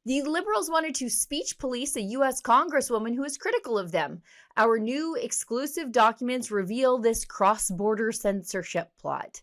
The Liberals wanted to speech police a U.S. Congresswoman who is critical of them. Our new exclusive documents reveal this cross-border censorship plot.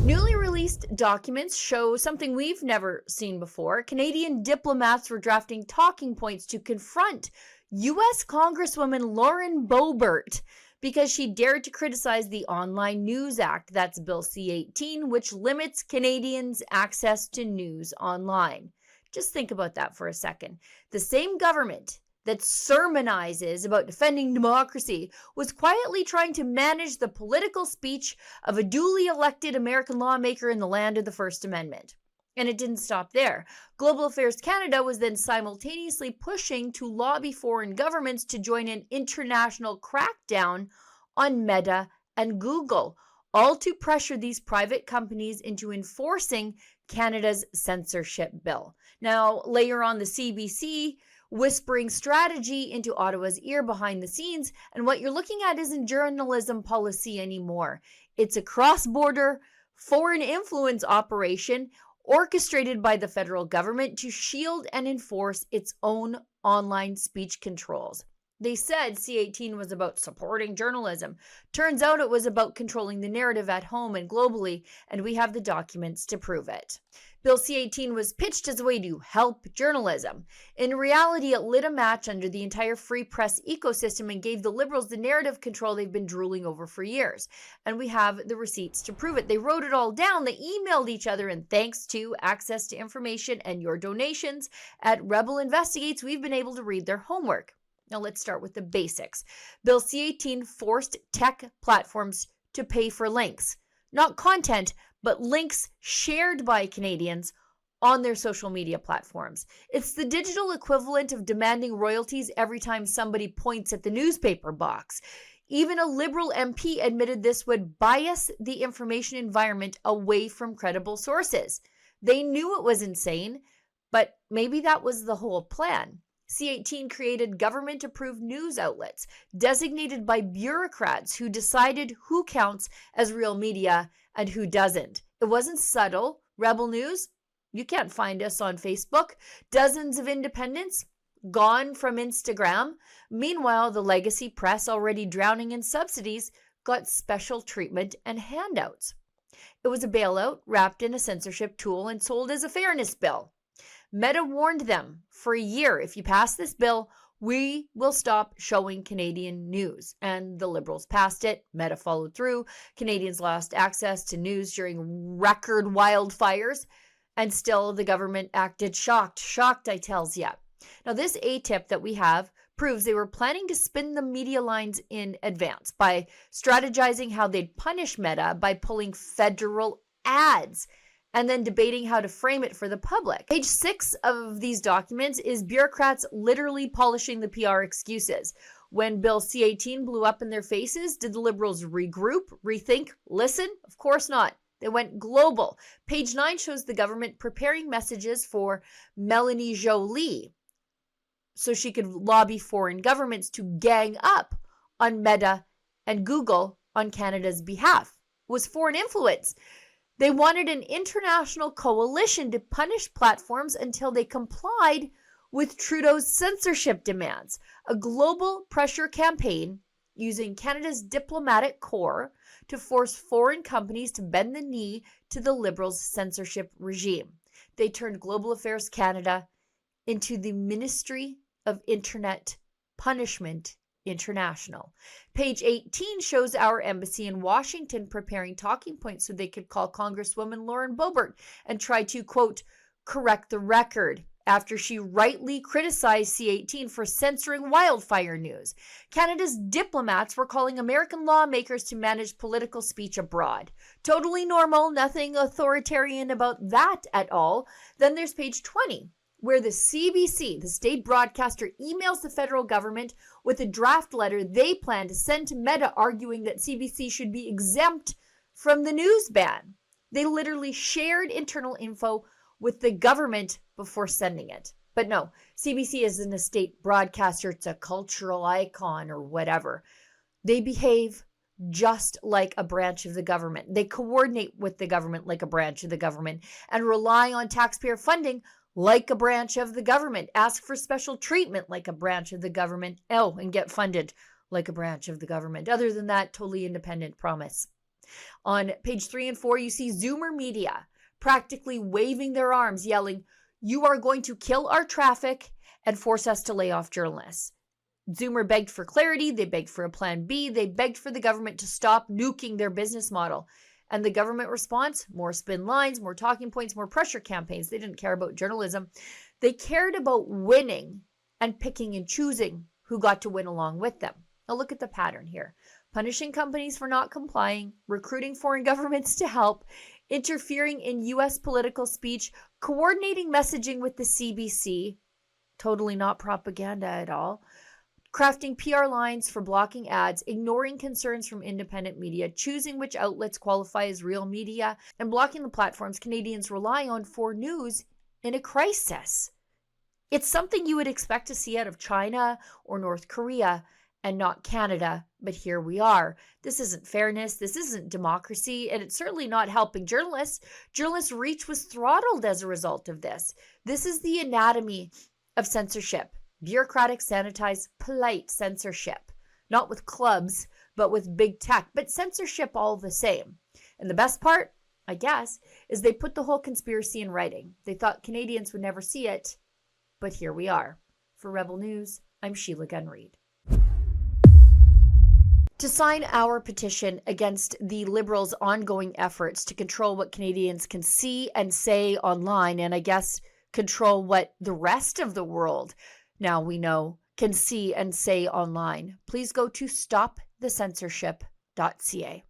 Newly released documents show something we've never seen before. Canadian diplomats were drafting talking points to confront U.S. Congresswoman Lauren Boebert because she dared to criticize the Online News Act, that's Bill C-18, which limits Canadians' access to news online. Just think about that for a second. The same government that sermonizes about defending democracy was quietly trying to manage the political speech of a duly elected American lawmaker in the land of the First Amendment. And it didn't stop there. Global Affairs Canada was then simultaneously pushing to lobby foreign governments to join an international crackdown on Meta and Google, all to pressure these private companies into enforcing Canada's censorship bill. Now, layer on the CBC whispering strategy into Ottawa's ear behind the scenes, and what you're looking at isn't journalism policy anymore. It's a cross-border foreign influence operation orchestrated by the federal government to shield and enforce its own online speech controls. They said C-18 was about supporting journalism. Turns out it was about controlling the narrative at home and globally, and we have the documents to prove it. Bill C-18 was pitched as a way to help journalism. In reality, it lit a match under the entire free press ecosystem and gave the Liberals the narrative control they've been drooling over for years. And we have the receipts to prove it. They wrote it all down. They emailed each other, and thanks to access to information and your donations at Rebel Investigates, we've been able to read their homework. Now let's start with the basics. Bill C-18 forced tech platforms to pay for links. Not content, but links shared by Canadians on their social media platforms. It's the digital equivalent of demanding royalties every time somebody points at the newspaper box. Even a Liberal MP admitted this would bias the information environment away from credible sources. They knew it was insane, but maybe that was the whole plan. C-18 created government-approved news outlets designated by bureaucrats who decided who counts as real media and who doesn't. It wasn't subtle. Rebel News, you can't find us on Facebook. Dozens of independents gone from Instagram. Meanwhile, the legacy press, already drowning in subsidies, got special treatment and handouts. It was a bailout wrapped in a censorship tool and sold as a fairness bill. Meta warned them for a year, if you pass this bill, we will stop showing Canadian news. And the Liberals passed it. Meta followed through. Canadians lost access to news during record wildfires. And still the government acted shocked. Shocked, I tells ya. Now this ATIP that we have proves they were planning to spin the media lines in advance by strategizing how they'd punish Meta by pulling federal ads and then debating how to frame it for the public. Page 6 of these documents is bureaucrats literally polishing the PR excuses. When Bill C-18 blew up in their faces, did the Liberals regroup, rethink, listen? Of course not. They went global. Page 9 shows the government preparing messages for Melanie Joly so she could lobby foreign governments to gang up on Meta and Google on Canada's behalf. It was foreign influence. They wanted an international coalition to punish platforms until they complied with Trudeau's censorship demands, a global pressure campaign using Canada's diplomatic corps to force foreign companies to bend the knee to the Liberals' censorship regime. They turned Global Affairs Canada into the Ministry of Internet Punishment International. Page 18 shows our embassy in Washington preparing talking points so they could call Congresswoman Lauren Boebert and try to, quote, correct the record after she rightly criticized C-18 for censoring wildfire news. Canada's diplomats were calling American lawmakers to manage political speech abroad. Totally normal, nothing authoritarian about that at all. Then there's page 20, where the CBC, the state broadcaster, emails the federal government with a draft letter they plan to send to Meta arguing that CBC should be exempt from the news ban. They literally shared internal info with the government before sending it. But no, CBC isn't a state broadcaster. It's a cultural icon or whatever. They behave just like a branch of the government. They coordinate with the government like a branch of the government and rely on taxpayer funding like a branch of the government. Ask for special treatment like a branch of the government. Oh, and get funded like a branch of the government. Other than that, totally independent, promise. On page 3 and 4, you see Zoomer Media practically waving their arms, yelling, "You are going to kill our traffic and force us to lay off journalists." Zoomer begged for clarity. They begged for a plan B. They begged for the government to stop nuking their business model. And the government response? More spin lines, more talking points, more pressure campaigns. They didn't care about journalism. They cared about winning and picking and choosing who got to win along with them. Now look at the pattern here. Punishing companies for not complying, recruiting foreign governments to help, interfering in U.S. political speech, coordinating messaging with the CBC, totally not propaganda at all, crafting PR lines for blocking ads, ignoring concerns from independent media, choosing which outlets qualify as real media, and blocking the platforms Canadians rely on for news in a crisis. It's something you would expect to see out of China or North Korea and not Canada, but here we are. This isn't fairness, this isn't democracy, and it's certainly not helping journalists. Journalists' reach was throttled as a result of this. This is the anatomy of censorship. Bureaucratic, sanitized, polite censorship. Not with clubs, but with big tech, but censorship all the same. And the best part, I guess, is they put the whole conspiracy in writing. They thought Canadians would never see it, but here we are. For Rebel News, I'm Sheila Gunn Reid. To sign our petition against the Liberals' ongoing efforts to control what Canadians can see and say online, and I guess control what the rest of the world now we know can see and say online, please go to stopthecensorship.ca.